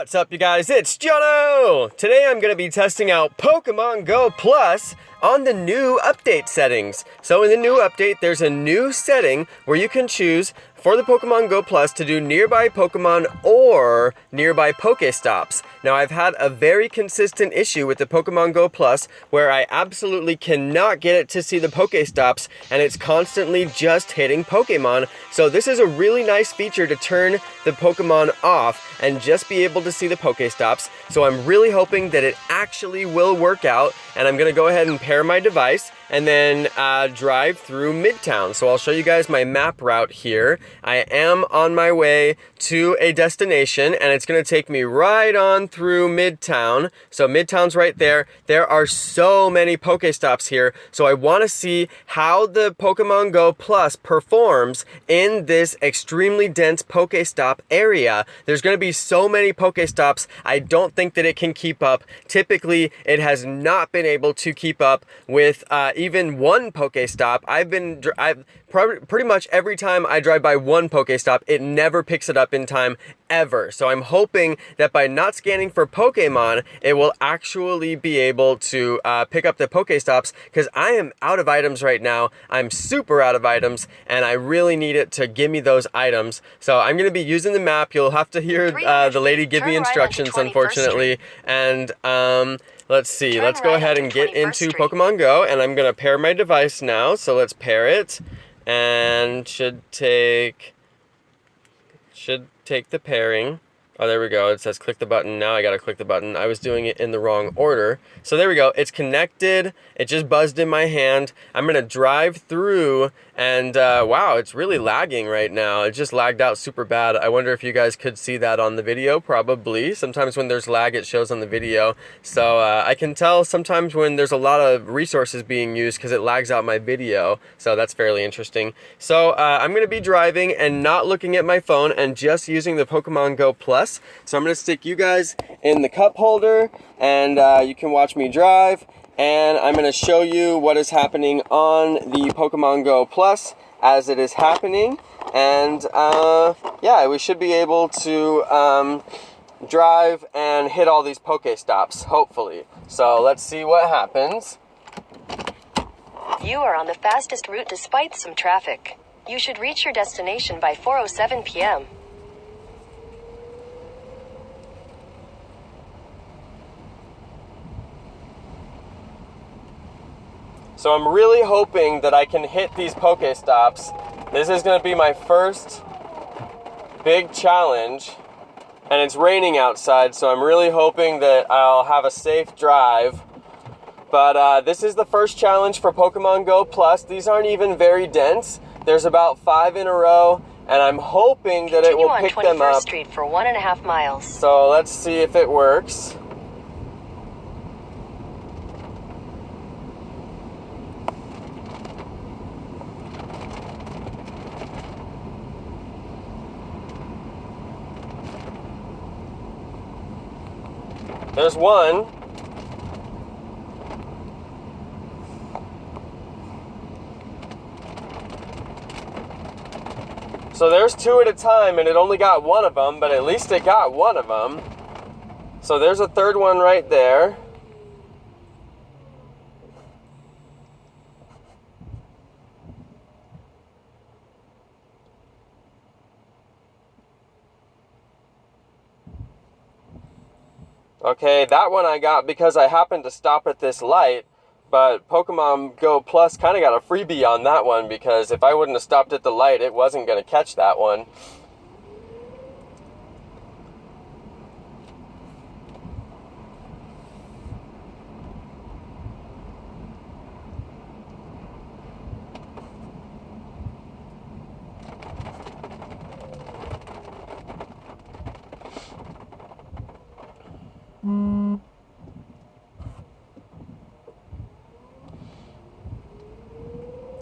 What's up, you guys? It's Jono! Today I'm going to be testing out Pokemon Go Plus on the new update settings. So in the new update, there's a new setting where you can choose for the Pokemon Go Plus to do nearby Pokemon or nearby Pokéstops. Now, I've had a very consistent issue with the Pokemon Go Plus where I absolutely cannot get it to see the Pokéstops and it's constantly just hitting Pokemon. So this is a really nice feature to turn the Pokemon off and just be able to see the Pokéstops. So I'm really hoping that it actually will work out, and I'm gonna go ahead and pair my device and then drive through Midtown. So I'll show you guys my map route here. I am on my way to a destination and it's gonna take me right on through Midtown. So Midtown's right there. There are so many Pokéstops here. So I wanna see how the Pokemon Go Plus performs in this extremely dense Pokéstop area. There's gonna be so many Pokéstops, I don't think that it can keep up. Typically, it has not been able to keep up with even one Pokéstop. I've pretty much every time I drive by one Pokéstop, it never picks it up in time ever. So I'm hoping that by not scanning for Pokemon, it will actually be able to pick up the Pokéstops, because I am out of items right now. I'm super out of items, and I really need it to give me those items. So I'm going to be using the map. You'll have to hear the lady give me instructions, unfortunately. And let's see. Let's go ahead and get into Pokemon Go, and I'm going to pair my device now. So let's pair it. And should take the pairing. Oh, there we go. It says click the button. Now I gotta click the button. I was doing it in the wrong order. So there we go. It's connected. It just buzzed in my hand. I'm gonna drive through, and wow, it's really lagging right now. It just lagged out super bad. I wonder if you guys could see that on the video. Probably. Sometimes when there's lag, it shows on the video. So I can tell sometimes when there's a lot of resources being used because it lags out my video. So that's fairly interesting. So I'm gonna be driving and not looking at my phone and just using the Pokemon Go Plus. So I'm going to stick you guys in the cup holder, and you can watch me drive, and I'm going to show you what is happening on the Pokemon Go Plus as it is happening. And yeah, we should be able to drive and hit all these Pokéstops, hopefully. So let's see what happens. You are on the fastest route despite some traffic. You should reach your destination by 4:07 p.m. So I'm really hoping that I can hit these Pokéstops. This is going to be my first big challenge, and it's raining outside, so I'm really hoping that I'll have a safe drive. But this is the first challenge for Pokemon Go Plus. These aren't even very dense. There's about 5 in a row, and I'm hoping that it will pick them up. Continue on 21st Street for 1.5 miles. So let's see if it works. There's one. So there's 2 at a time, and it only got one of them, but at least it got one of them. So there's a third one right there. Okay, that one I got because I happened to stop at this light, but Pokemon Go Plus kind of got a freebie on that one, because if I wouldn't have stopped at the light, it wasn't going to catch that one.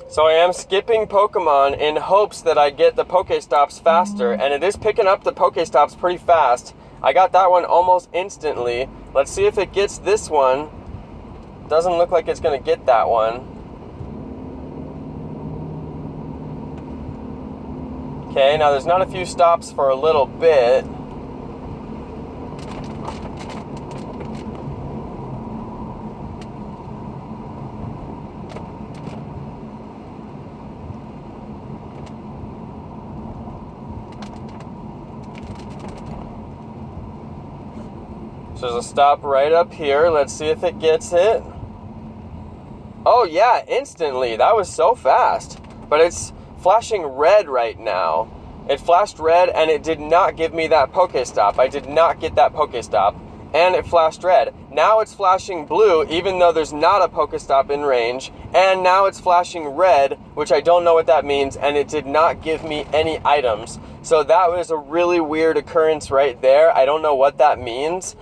So I am skipping Pokemon in hopes that I get the Pokéstops faster, and it is picking up the Pokéstops pretty fast. I got that one almost instantly. Let's see if it gets this one. Doesn't look like it's going to get that one. Okay, now there's not a few stops for a little bit. So there's a stop right up here. Let's see if it gets it. Oh yeah, instantly. That was so fast. But it's flashing red right now. It flashed red and it did not give me that Pokéstop. I did not get that Pokéstop. And it flashed red. Now it's flashing blue, even though there's not a Pokéstop in range. And now it's flashing red, which I don't know what that means, and it did not give me any items. So that was a really weird occurrence right there. I don't know what that means.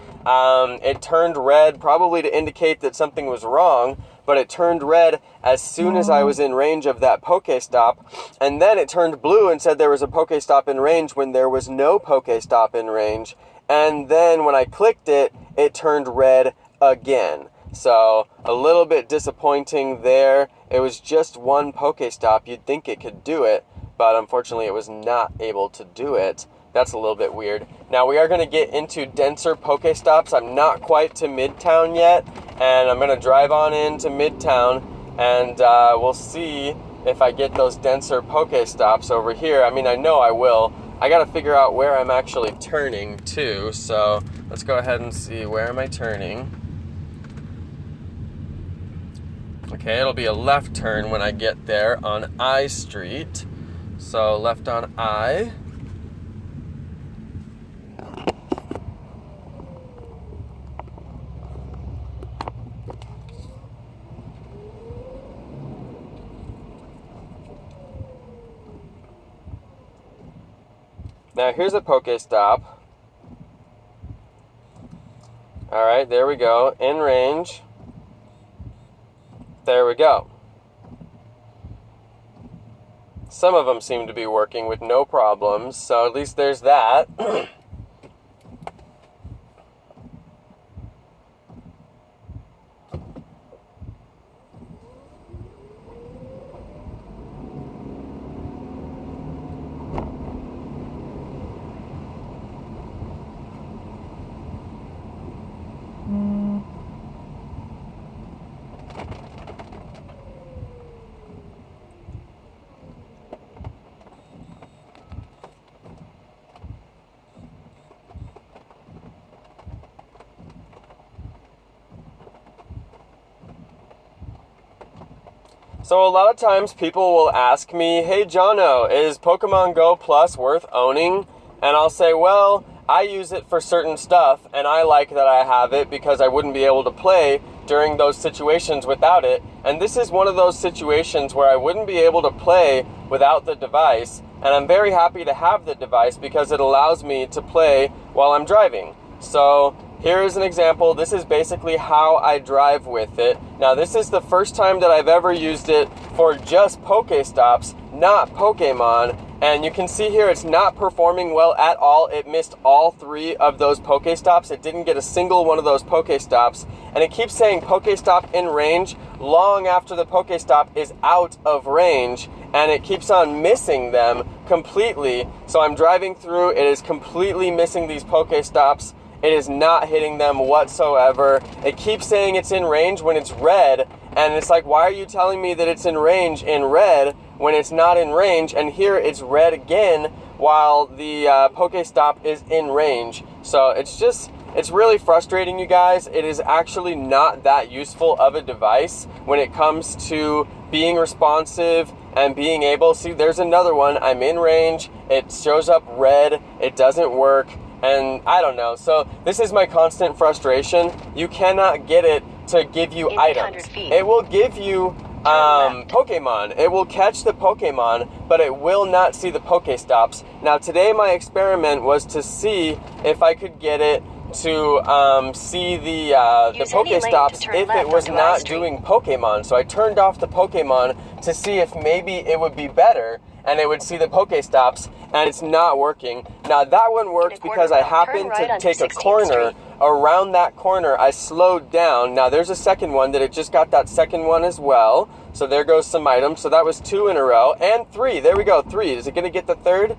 It turned red, probably to indicate that something was wrong, but it turned red as soon as I was in range of that Pokéstop, and then it turned blue and said there was a Pokéstop in range when there was no Pokéstop in range, and then when I clicked it, it turned red again. So a little bit disappointing there. It was just one Pokéstop. You'd think it could do it, but unfortunately it was not able to do it. That's a little bit weird. Now we are going to get into denser Pokéstops. I'm not quite to Midtown yet, and I'm going to drive on into Midtown, and we'll see if I get those denser Pokéstops over here. I mean, I know I will. I got to figure out where I'm actually turning too, so let's go ahead and see. Where am I turning? Okay, it'll be a left turn when I get there on I Street. So left on I. Now here's a Pokéstop. Alright, there we go. In range. There we go. Some of them seem to be working with no problems, so at least there's that. So a lot of times people will ask me, hey Jono, is Pokemon Go Plus worth owning? And I'll say, well, I use it for certain stuff, and I like that I have it because I wouldn't be able to play during those situations without it. And this is one of those situations where I wouldn't be able to play without the device, and I'm very happy to have the device because it allows me to play while I'm driving. So here is an example. This is basically how I drive with it. Now this is the first time that I've ever used it for just Pokéstops, not Pokemon. And you can see here it's not performing well at all. It missed all 3 of those Pokéstops. It didn't get a single one of those Pokéstops. And it keeps saying Pokéstop in range long after the Pokéstop is out of range. And it keeps on missing them completely. So I'm driving through, it is completely missing these Pokéstops. It is not hitting them whatsoever. It keeps saying it's in range when it's red. And it's like, why are you telling me that it's in range in red when it's not in range? And here it's red again while the Pokéstop is in range. So it's really frustrating, you guys. It is actually not that useful of a device when it comes to being responsive and being able, see, there's another one. I'm in range. It shows up red. It doesn't work. And I don't know. So this is my constant frustration. You cannot get it to give you items. It will give you Pokemon. It will catch the Pokemon, but it will not see the Pokéstops. Now today my experiment was to see if I could get it to see the Pokéstops if it was not doing Pokemon. So I turned off the Pokemon to see if maybe it would be better and it would see the Pokéstops, and it's not working. Now that one worked because I happened to take a corner. Around that corner, I slowed down. Now there's a second one that it just got that second one as well. So there goes some items. So that was 2 in a row, and 3. There we go, 3. Is it gonna get the third?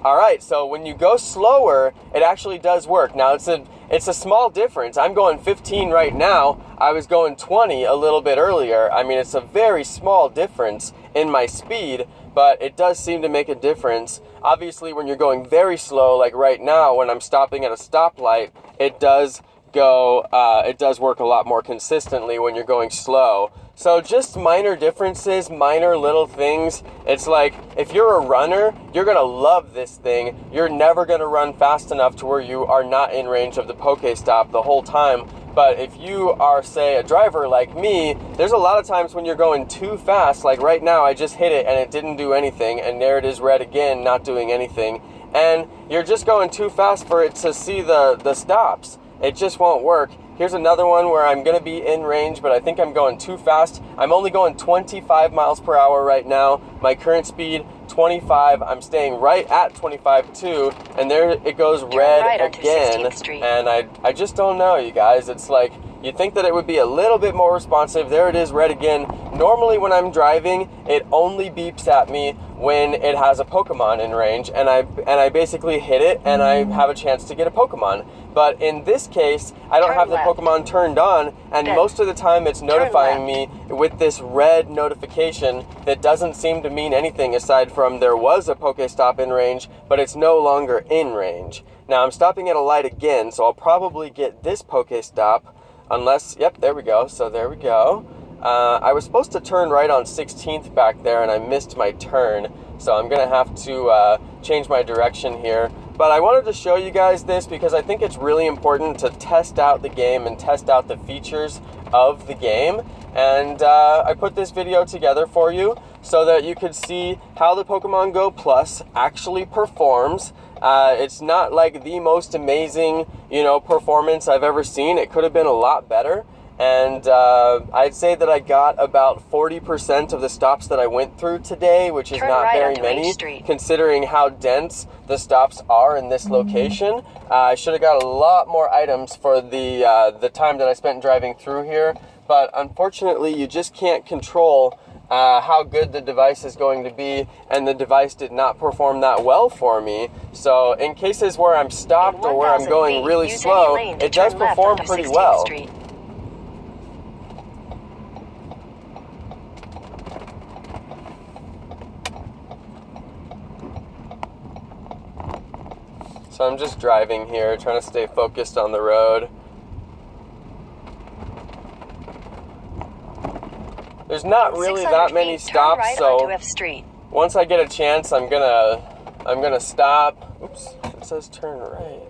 All right, so when you go slower, it actually does work. Now it's a small difference. I'm going 15 right now. I was going 20 a little bit earlier. I mean, it's a very small difference in my speed, but it does seem to make a difference. Obviously, when you're going very slow, like right now, when I'm stopping at a stoplight, it does does work a lot more consistently when you're going slow. So just minor differences, minor little things. It's like, if you're a runner, you're gonna love this thing. You're never gonna run fast enough to where you are not in range of the Pokéstop the whole time. But if you are, say, a driver like me, there's a lot of times when you're going too fast. Like right now, I just hit it and it didn't do anything, and there it is red again, not doing anything. And you're just going too fast for it to see the stops. It just won't work. Here's another one where I'm gonna be in range, but I think I'm going too fast. I'm only going 25 miles per hour right now. My current speed, 25. I'm staying right at 25 too, and there it goes red again. And I just don't know, you guys. It's like, you'd think that it would be a little bit more responsive. There it is, red again. Normally when I'm driving, it only beeps at me when it has a Pokemon in range, and I basically hit it and I have a chance to get a Pokemon. But in this case, I don't have the Pokemon turned on, and most of the time it's notifying me with this red notification that doesn't seem to mean anything aside from there was a Pokéstop in range, but it's no longer in range. Now I'm stopping at a light again, so I'll probably get this Pokéstop, unless, yep, there we go, so there we go. I was supposed to turn right on 16th back there, and I missed my turn, so I'm gonna have to change my direction here. But I wanted to show you guys this because I think it's really important to test out the game and test out the features of the game. And I put this video together for you so that you could see how the Pokemon Go Plus actually performs. It's not like the most amazing, performance I've ever seen. It could have been a lot better. And I'd say that I got about 40% of the stops that I went through today, which is not very many, considering how dense the stops are in this location. I should have got a lot more items for the time that I spent driving through here, but unfortunately you just can't control how good the device is going to be, and the device did not perform that well for me. So in cases where I'm stopped or where I'm going really slow, it does perform pretty well. So I'm just driving here, trying to stay focused on the road. There's not really that many stops, so once I get a chance, I'm gonna stop. Oops, it says turn right.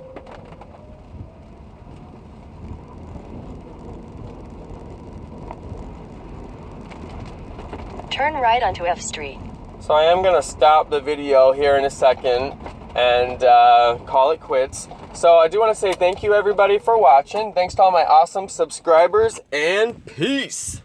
Turn right onto F Street. So I am gonna stop the video here in a second and call it quits. So I do want to say thank you everybody for watching. Thanks to all my awesome subscribers, and peace.